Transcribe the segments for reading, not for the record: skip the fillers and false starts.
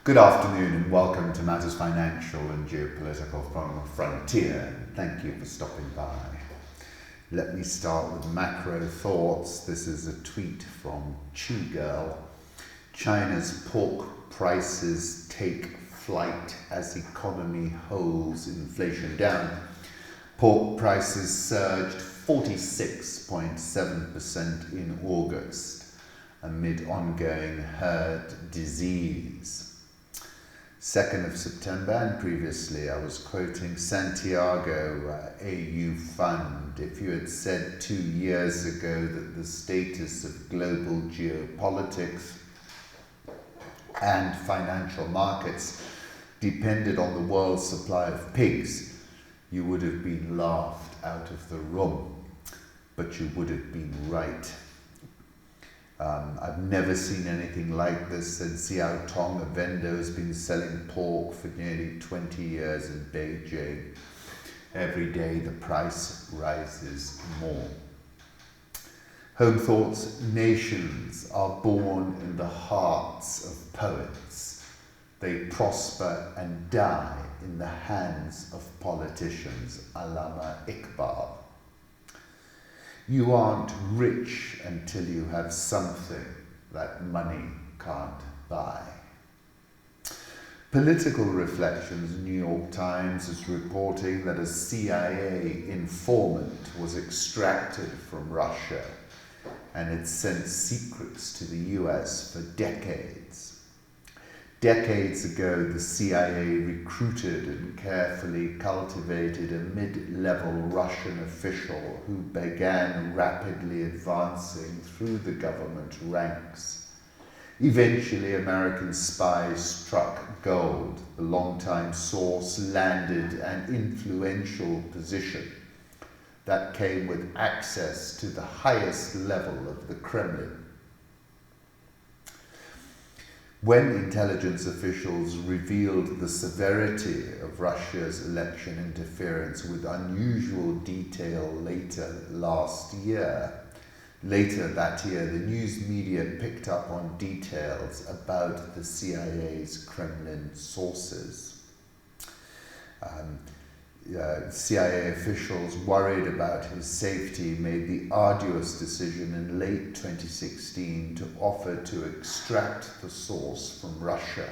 Good afternoon and welcome to Matters Financial and Geopolitical from the Frontier. Thank you for stopping by. Let me start with macro thoughts. This is a tweet from Chew Girl. China's pork prices take flight as economy holds inflation down. Pork prices surged 46.7% in August amid ongoing herd disease. 2nd of September, and previously I was quoting Santiago AU Fund. If you had said 2 years ago that the status of global geopolitics and financial markets depended on the world's supply of pigs, you would have been laughed out of the room, but you would have been right. I've never seen anything like this, said Xiao Tong, a vendor who's been selling pork for nearly 20 years in Beijing. Every day the price rises more. Home thoughts: nations are born in the hearts of poets. They prosper and die in the hands of politicians. Allama Iqbal. You aren't rich until you have something that money can't buy. Political Reflections, New York Times is reporting that a CIA informant was extracted from Russia and it sent secrets to the US for decades. Decades ago, the CIA recruited and carefully cultivated a mid-level Russian official who began rapidly advancing through the government ranks. Eventually, American spies struck gold. The longtime source landed an influential position that came with access to the highest level of the Kremlin. When intelligence officials revealed the severity of Russia's election interference with unusual detail later that year, the news media picked up on details about the CIA's Kremlin sources. CIA officials worried about his safety made the arduous decision in late 2016 to offer to extract the source from Russia.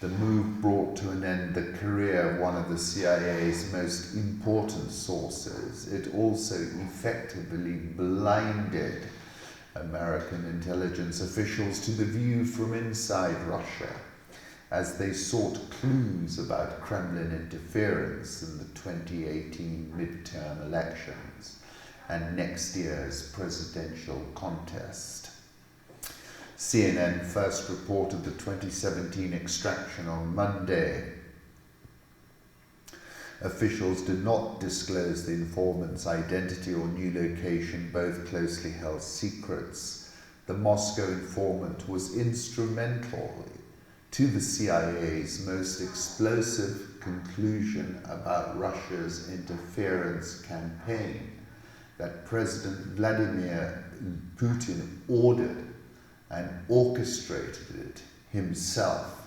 The move brought to an end the career of one of the CIA's most important sources. It also effectively blinded American intelligence officials to the view from inside Russia, as they sought clues about Kremlin interference in the 2018 midterm elections and next year's presidential contest. CNN first reported the 2017 extraction on Monday. Officials did not disclose the informant's identity or new location, both closely held secrets. The Moscow informant was instrumental to the CIA's most explosive conclusion about Russia's interference campaign that President Vladimir Putin ordered and orchestrated it himself.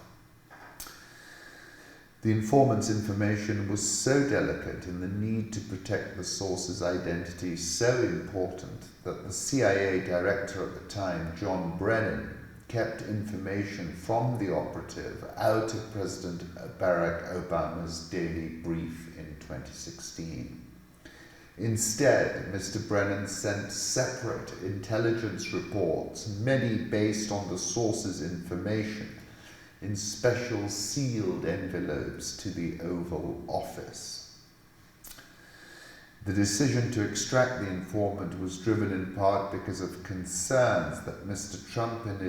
The informant's information was so delicate and the need to protect the source's identity so important that the CIA director at the time, John Brennan, kept information from the operative out of President Barack Obama's daily brief in 2016. Instead, Mr. Brennan sent separate intelligence reports, many based on the source's information, in special sealed envelopes to the Oval Office. The decision to extract the informant was driven in part because of concerns that Mr. Trump and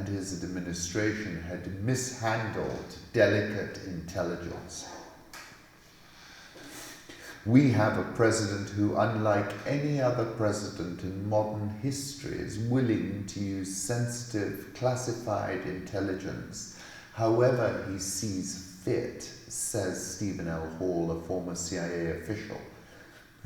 his administration had mishandled delicate intelligence. We have a president who, unlike any other president in modern history, is willing to use sensitive, classified intelligence however he sees fit, says Stephen L. Hall, a former CIA official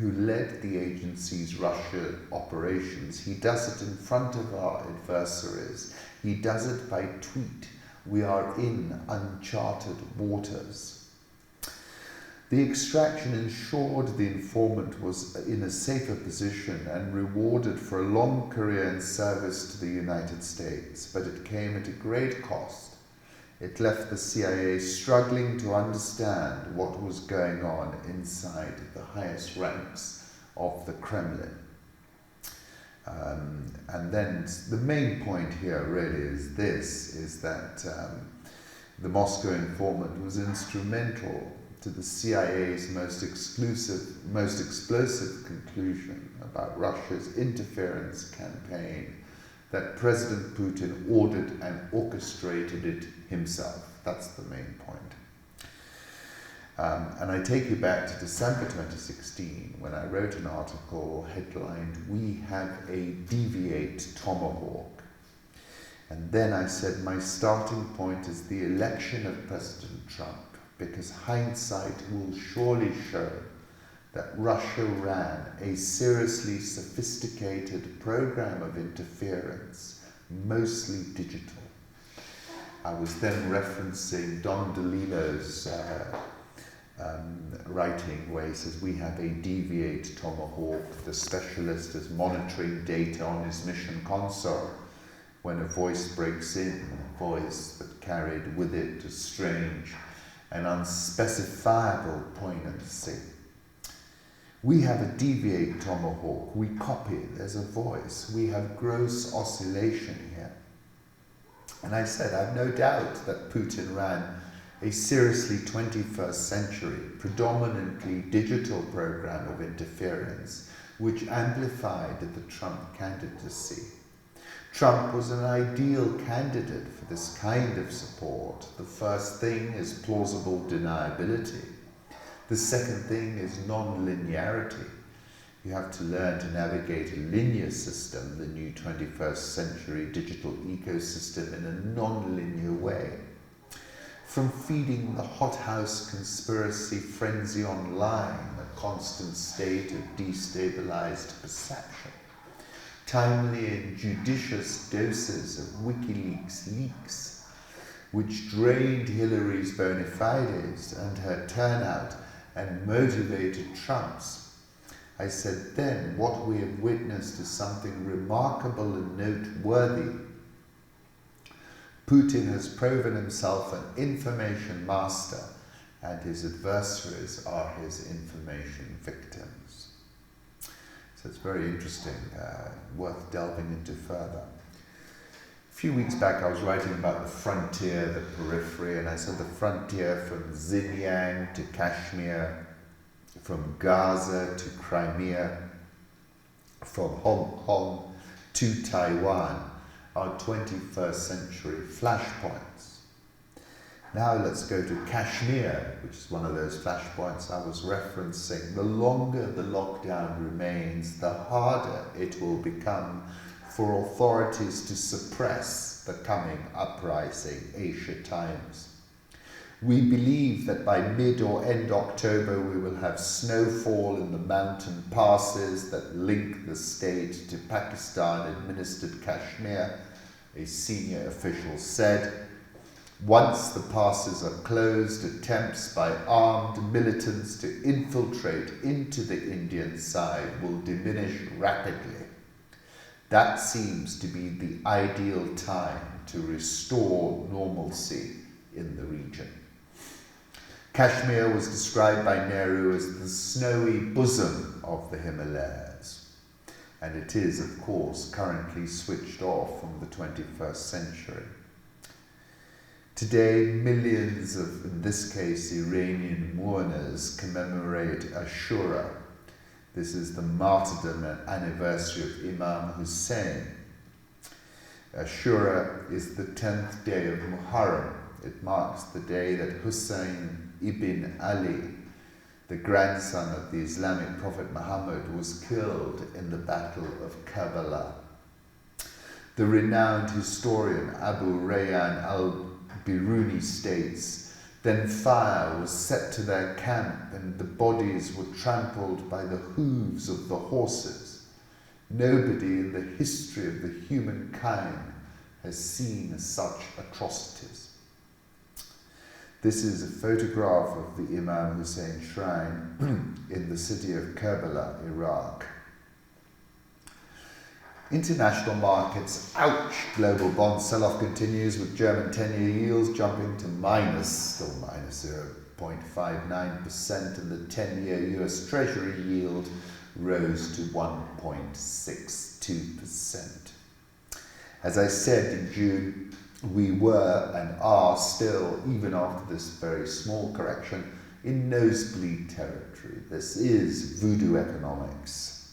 who led the agency's Russia operations. He does it in front of our adversaries. He does it by tweet We are in uncharted waters. The extraction ensured the informant was in a safer position and rewarded for a long career in service to the United States, but it came at a great cost. It left the CIA struggling to understand what was going on inside the highest ranks of the Kremlin. And then the main point here really is that the Moscow informant was instrumental to the CIA's most explosive conclusion about Russia's interference campaign, that President Putin ordered and orchestrated it himself. That's the main point. And I take you back to December 2016 when I wrote an article headlined, "We Have a Deviate Tomahawk." And then I said my starting point is the election of President Trump, because hindsight will surely show that Russia ran a seriously sophisticated program of interference, mostly digital. I was then referencing Don DeLillo's writing where he says, "We have a deviate tomahawk. The specialist is monitoring data on his mission console when a voice breaks in, a voice that carried with it a strange and unspecifiable poignancy. We have a deviate tomahawk. We copy. There's a voice. We have gross oscillation here." And I said, I have no doubt that Putin ran a seriously 21st century, predominantly digital program of interference, which amplified the Trump candidacy. Trump was an ideal candidate for this kind of support. The first thing is plausible deniability. The second thing is non-linearity. You have to learn to navigate a linear system, the new 21st century digital ecosystem, in a non-linear way. From feeding the hothouse conspiracy frenzy online, a constant state of destabilized perception, timely and judicious doses of WikiLeaks leaks, which drained Hillary's bona fides and her turnout and motivated Trump's. I said then, what we have witnessed is something remarkable and noteworthy. Putin has proven himself an information master, and his adversaries are his information victims. So it's very interesting, worth delving into further. A few weeks back I was writing about the frontier, the periphery, and I said the frontier from Xinjiang to Kashmir, from Gaza to Crimea, from Hong Kong to Taiwan, are 21st century flashpoints. Now let's go to Kashmir, which is one of those flashpoints I was referencing. The longer the lockdown remains, the harder it will become for authorities to suppress the coming uprising, Asia Times. We believe that by mid or end October we will have snowfall in the mountain passes that link the state to Pakistan-administered Kashmir, a senior official said. Once the passes are closed, attempts by armed militants to infiltrate into the Indian side will diminish rapidly. That seems to be the ideal time to restore normalcy in the region. Kashmir was described by Nehru as the snowy bosom of the Himalayas, and it is, of course, currently switched off from the 21st century. Today, millions of, in this case, Iranian mourners commemorate Ashura. This is the martyrdom anniversary of Imam Husain. Ashura is the 10th day of Muharram. It marks the day that Husain ibn Ali, the grandson of the Islamic prophet Muhammad, was killed in the Battle of Karbala. The renowned historian Abu Rayyan al-Biruni states, then fire was set to their camp and the bodies were trampled by the hooves of the horses. Nobody in the history of the humankind has seen such atrocities. This is a photograph of the Imam Husain Shrine in the city of Kerbala, Iraq. International markets, ouch! Global bond sell-off continues with German 10-year yields jumping to still minus 0.59%, and the 10-year US Treasury yield rose to 1.62%. As I said in June, we were and are still, even after this very small correction, in nosebleed territory. This is voodoo economics.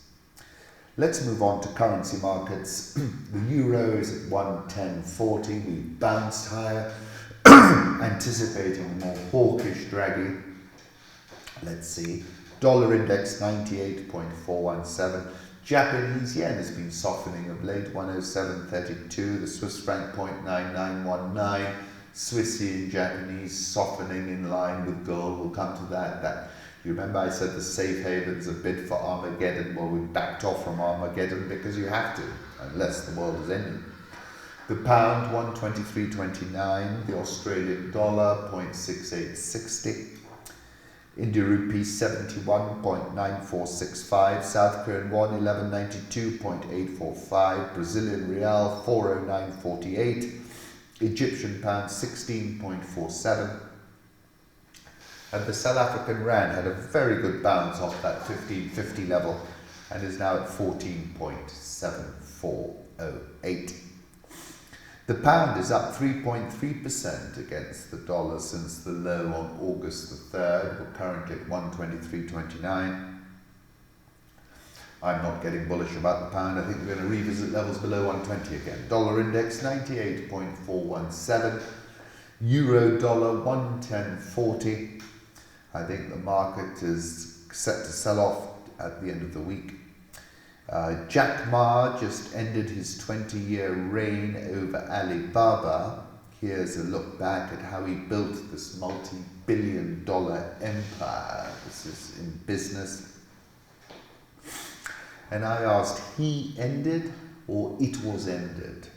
Let's move on to currency markets. The euro is at 110.40. We bounced higher, anticipating more hawkish draggy. Let's see. Dollar index 98.417. Japanese yen has been softening of late, 107.32. The Swiss franc 0.9919. Swissy and Japanese softening in line with gold. We'll come to that. You remember I said the safe haven's a bid for Armageddon? Well, we backed off from Armageddon because you have to, unless the world is ending. The pound 123.29. The Australian dollar 0.6860. India rupee 71.9465, South Korean won 1192.845, Brazilian real 409.48, Egyptian pound 16.47, and the South African rand had a very good bounce off that 1550 level and is now at 14.7408. The pound is up 3.3% against the dollar since the low on August the 3rd. We're currently at 123.29. I'm not getting bullish about the pound. I think we're going to revisit levels below 120 again. Dollar index 98.417. Euro dollar 110.40. I think the market is set to sell off at the end of the week. Jack Ma just ended his 20-year reign over Alibaba. Here's a look back at how he built this multi-billion-dollar empire. This is in business. And I asked, he ended or it was ended?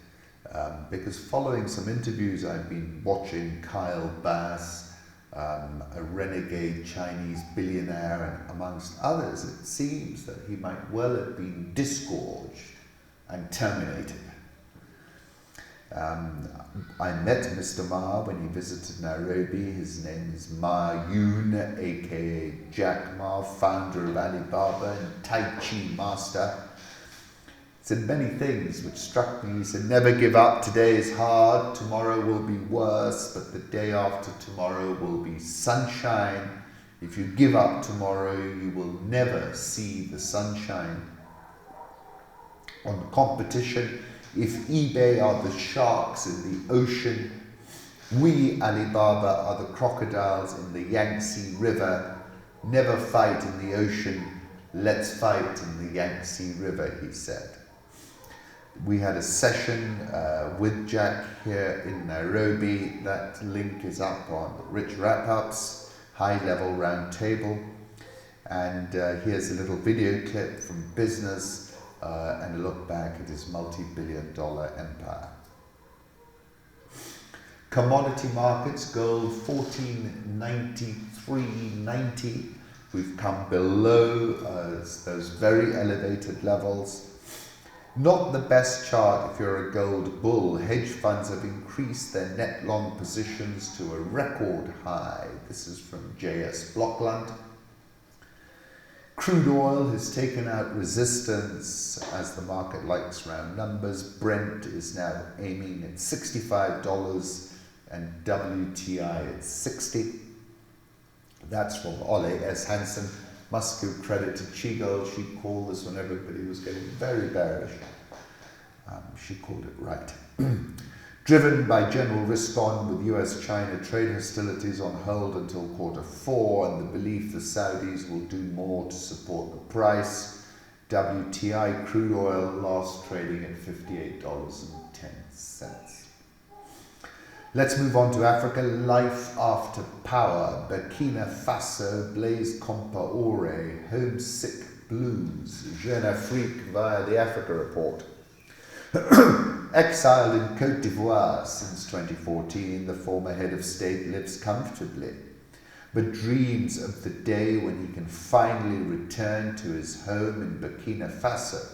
Because following some interviews I've been watching, Kyle Bass, a renegade Chinese billionaire, and amongst others, it seems that he might well have been disgorged and terminated. I met Mr. Ma when he visited Nairobi. His name is Ma Yun, aka Jack Ma, founder of Alibaba and Tai Chi master. He said many things which struck me. He said, never give up. Today is hard. Tomorrow will be worse, but the day after tomorrow will be sunshine. If you give up tomorrow, you will never see the sunshine. On competition, if eBay are the sharks in the ocean, we, Alibaba, are the crocodiles in the Yangtze River. Never fight in the ocean. Let's fight in the Yangtze River, he said. We had a session with Jack here in Nairobi. That link is up on Rich Wrap-Up's high-level round table. And here's a little video clip from business and a look back at his multi-billion-dollar empire. Commodity markets, gold 1493.90. We've come below those very elevated levels. Not the best chart if you're a gold bull. Hedge funds have increased their net long positions to a record high. This is from J.S. Blokland. Crude oil has taken out resistance as the market likes round numbers. Brent is now aiming at $65 and WTI at 60. That's from Ole S. Hansen. Must give credit to Chigo. She called this when everybody was getting very bearish. She called it right. Driven by general risk on with US-China trade hostilities on hold until Q4 and the belief the Saudis will do more to support the price, WTI crude oil last trading at $58.10. Let's move on to Africa. Life after power. Burkina Faso, Blaise Compaoré, homesick blues. Jeune Afrique via the Africa Report. Exiled in Côte d'Ivoire since 2014, the former head of state lives comfortably, but dreams of the day when he can finally return to his home in Burkina Faso.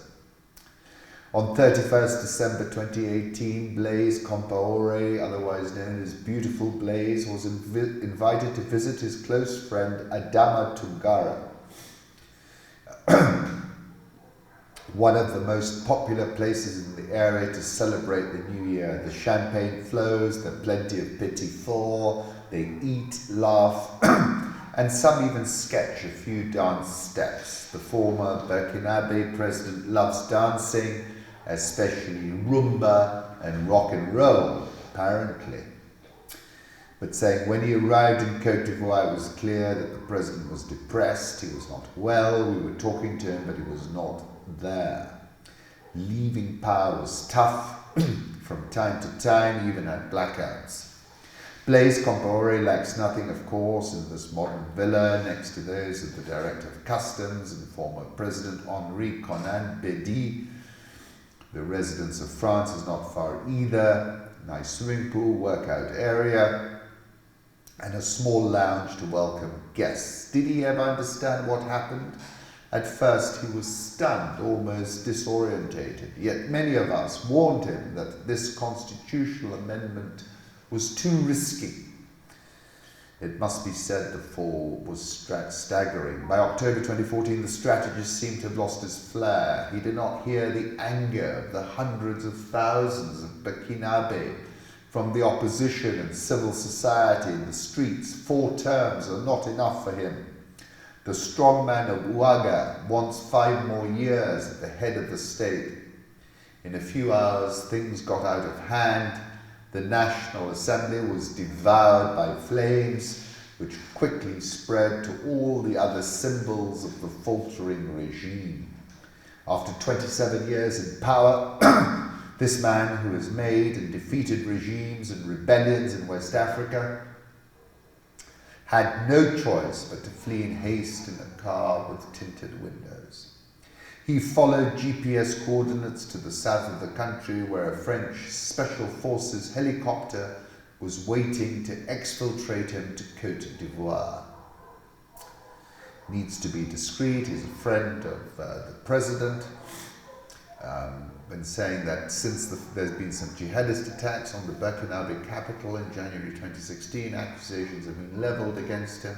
On 31st December 2018, Blaise Compaoré, otherwise known as Beautiful Blaise, was invited to visit his close friend Adama Tungara, one of the most popular places in the area to celebrate the new year. The champagne flows, there are plenty of petit four, they eat, laugh, and some even sketch a few dance steps. The former Burkinabe president loves dancing, especially rumba and rock and roll, apparently. But saying when he arrived in Côte d'Ivoire, it was clear that the president was depressed, he was not well, we were talking to him, but he was not there. Leaving power was tough. From time to time, he even had blackouts. Blaise Compaoré lacks nothing, of course, in this modern villa next to those of the Director of Customs and former President Henri Conan Bédi. The residence of France is not far either. Nice swimming pool, workout area, and a small lounge to welcome guests. Did he ever understand what happened? At first he was stunned, almost disorientated, yet many of us warned him that this constitutional amendment was too risky. It must be said the fall was staggering. By October 2014, the strategist seemed to have lost his flair. He did not hear the anger of the hundreds of thousands of Burkinabe from the opposition and civil society in the streets. 4 terms are not enough for him. The strongman of Ouaga wants 5 more years at the head of the state. In a few hours, things got out of hand. The National Assembly was devoured by flames, which quickly spread to all the other symbols of the faltering regime. After 27 years in power, this man who has made and defeated regimes and rebellions in West Africa had no choice but to flee in haste in a car with tinted windows. He followed GPS coordinates to the south of the country, where a French Special Forces helicopter was waiting to exfiltrate him to Côte d'Ivoire. Needs to be discreet, he's a friend of the president, been saying that since there's been some jihadist attacks on the Burkinabe capital in January 2016, accusations have been leveled against him.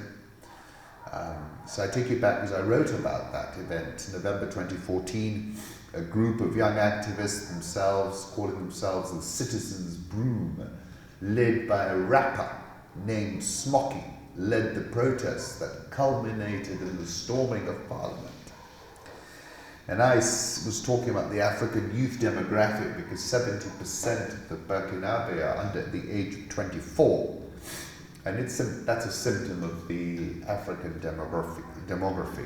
So I take you back because I wrote about that event. In November 2014, a group of young activists calling themselves the Citizens' Broom, led by a rapper named Smoky, led the protests that culminated in the storming of Parliament. And I was talking about the African youth demographic because 70% of the Burkinabe are under the age of 24. And that's a symptom of the African demography.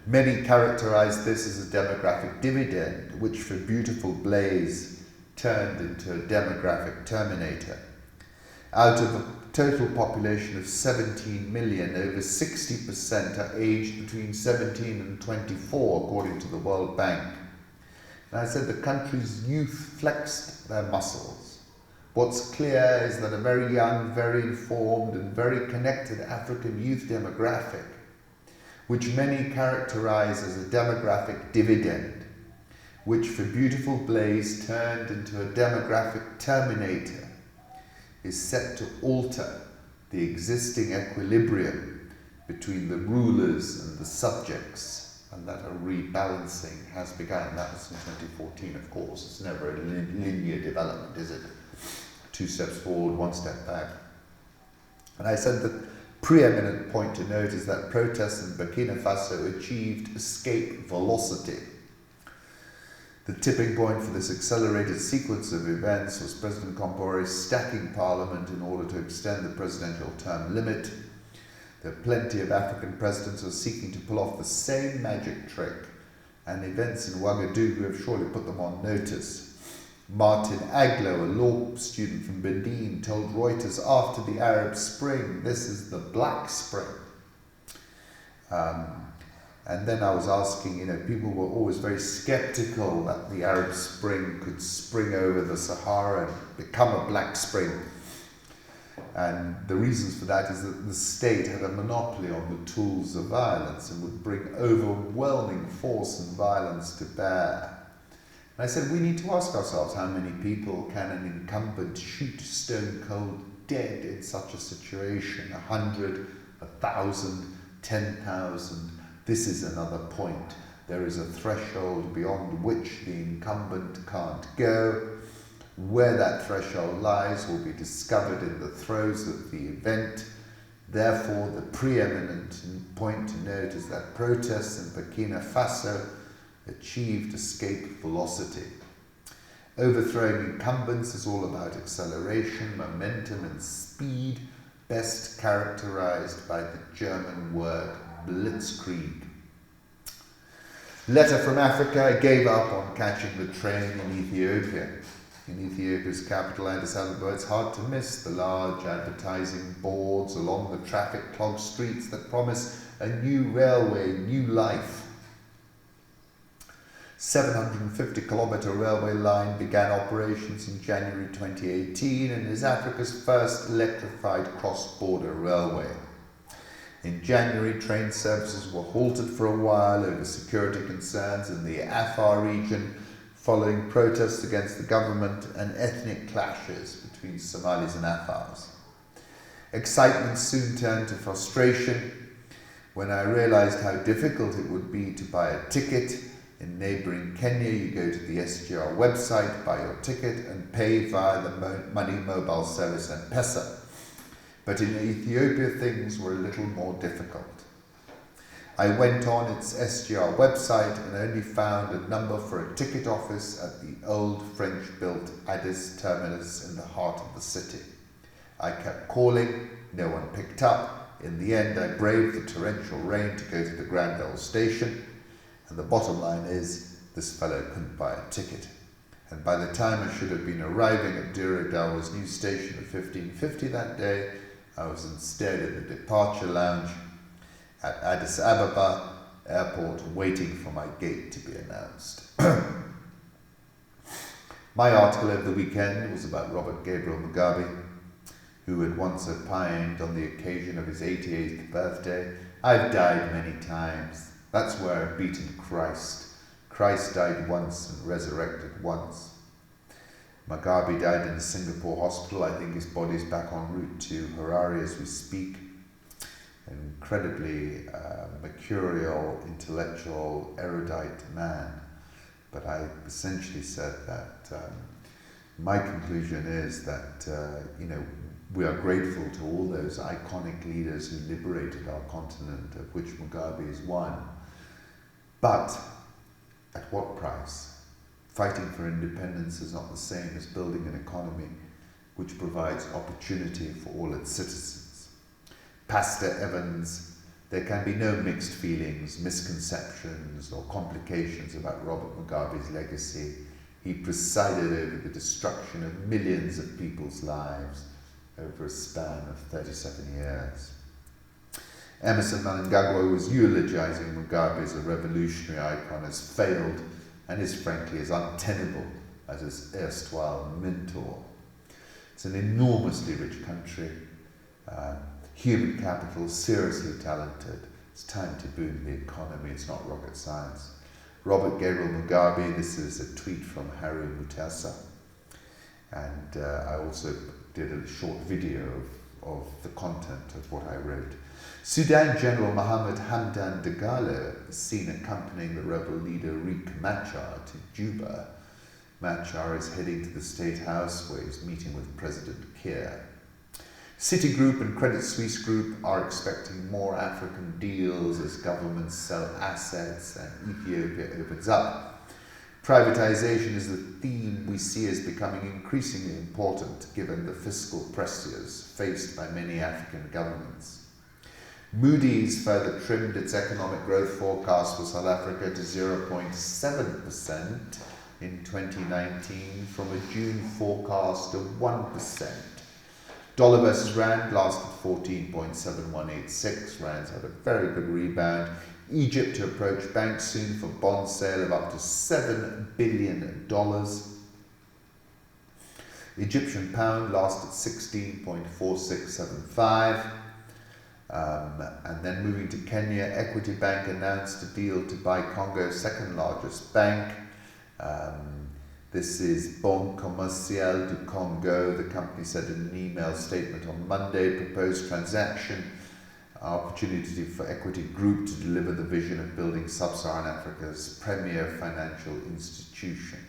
Many characterize this as a demographic dividend, which for beautiful Blaise turned into a demographic terminator. Out of a total population of 17 million, over 60% are aged between 17 and 24, according to the World Bank. And I said the country's youth flexed their muscles. What's clear is that a very young, very informed, and very connected African youth demographic, which many characterize as a demographic dividend, which for beautiful Blaise turned into a demographic terminator, is set to alter the existing equilibrium between the rulers and the subjects, and that a rebalancing has begun. That was in 2014, of course. It's never a linear development, is it? 2 steps forward, 1 step back. And I said the preeminent point to note is that protests in Burkina Faso achieved escape velocity. The tipping point for this accelerated sequence of events was President Compaoré stacking Parliament in order to extend the presidential term limit. There are plenty of African presidents who are seeking to pull off the same magic trick, and events in Ouagadougou have surely put them on notice. Martin Aglo, a law student from Benin, told Reuters after the Arab Spring, this is the Black Spring. And then I was asking, people were always very skeptical that the Arab Spring could spring over the Sahara and become a black spring. And the reasons for that is that the state had a monopoly on the tools of violence and would bring overwhelming force and violence to bear. And I said, we need to ask ourselves, how many people can an incumbent shoot stone cold dead in such a situation? 100, 1,000, 10,000. This is another point. There is a threshold beyond which the incumbent can't go. Where that threshold lies will be discovered in the throes of the event. Therefore, the preeminent point to note is that protests in Burkina Faso achieved escape velocity. Overthrowing incumbents is all about acceleration, momentum, and speed, best characterized by the German word blitzkrieg. Letter from Africa. I gave up on catching the train in Ethiopia. In Ethiopia's capital, Addis Ababa, it's hard to miss the large advertising boards along the traffic-clogged streets that promise a new railway, new life. 750-kilometre railway line began operations in January 2018 and is Africa's first electrified cross-border railway. In January, train services were halted for a while over security concerns in the Afar region, following protests against the government and ethnic clashes between Somalis and Afars. Excitement soon turned to frustration when I realized how difficult it would be to buy a ticket. In neighboring Kenya, you go to the SGR website, buy your ticket, and pay via the money mobile service M-Pesa. But in Ethiopia, things were a little more difficult. I went on its SGR website and only found a number for a ticket office at the old French-built Addis terminus in the heart of the city. I kept calling, no one picked up. In the end, I braved the torrential rain to go to the Grand Old station, and the bottom line is, this fellow couldn't buy a ticket. And by the time I should have been arriving at Dirodawa's new station at 15:50 that day, I was instead in the departure lounge at Addis Ababa airport waiting for my gate to be announced. My article over the weekend was about Robert Gabriel Mugabe, who had once opined on the occasion of his 88th birthday, "I've died many times. That's where I've beaten Christ. Christ died once and resurrected once." Mugabe died in a Singapore hospital. I think his body's back en route to Harare as we speak. An incredibly mercurial, intellectual, erudite man. But I essentially said that my conclusion is that we are grateful to all those iconic leaders who liberated our continent, of which Mugabe is one. But at what price? Fighting for independence is not the same as building an economy which provides opportunity for all its citizens. Pastor Evans, there can be no mixed feelings, misconceptions, or complications about Robert Mugabe's legacy. He presided over the destruction of millions of people's lives over a span of 37 years. Emmerson Mnanagwa was eulogizing Mugabe as a revolutionary icon, has failed and is frankly as untenable as his erstwhile mentor. It's an enormously rich country, human capital, seriously talented. It's time to boom the economy, it's not rocket science. Robert Gabriel Mugabe, this is a tweet from Harry Mutasa, and I also did a short video of the content of what I wrote. Sudan General Mohammed Hamdan Dagalo is seen accompanying the rebel leader Riek Machar to Juba. Machar is heading to the State House where he's meeting with President Kiir. Citigroup and Credit Suisse Group are expecting more African deals as governments sell assets and Ethiopia opens up. Privatization is the theme we see as becoming increasingly important given the fiscal pressures faced by many African governments. Moody's further trimmed its economic growth forecast for South Africa to 0.7% in 2019 from a June forecast of 1%. Dollar versus Rand last at 14.7186. Rand's had a very good rebound. Egypt to approach banks soon for bond sale of up to $7 billion. Egyptian pound last at 16.4675. And then moving to Kenya, Equity Bank announced a deal to buy Congo's second largest bank. This is Banque Commerciale du Congo. The company said in an email statement on Monday, proposed transaction, opportunity for Equity Group to deliver the vision of building sub-Saharan Africa's premier financial institution.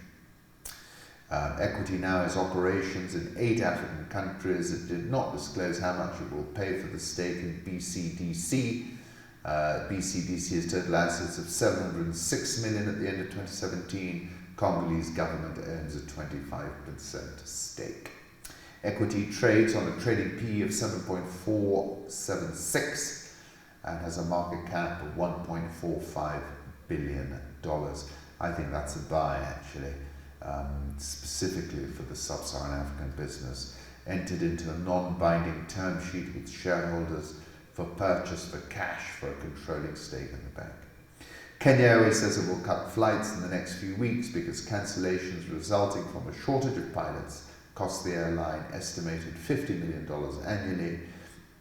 Equity now has operations in 8 African countries. It did not disclose how much it will pay for the stake in BCDC. BCDC has total assets of 706 million at the end of 2017. Congolese government owns a 25% stake. Equity trades on a trading PE of 7.476 and has a market cap of $1.45 billion. I think that's a buy, actually. Specifically for the sub-Saharan African business, entered into a non-binding term sheet with shareholders for purchase for cash for a controlling stake in the bank. Kenya Airways says it will cut flights in the next few weeks because cancellations resulting from a shortage of pilots cost the airline estimated $50 million annually.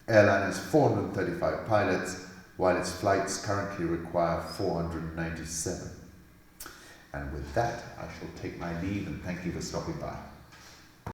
Airline has 435 pilots, while its flights currently require 497. And with that, I shall take my leave and thank you for stopping by.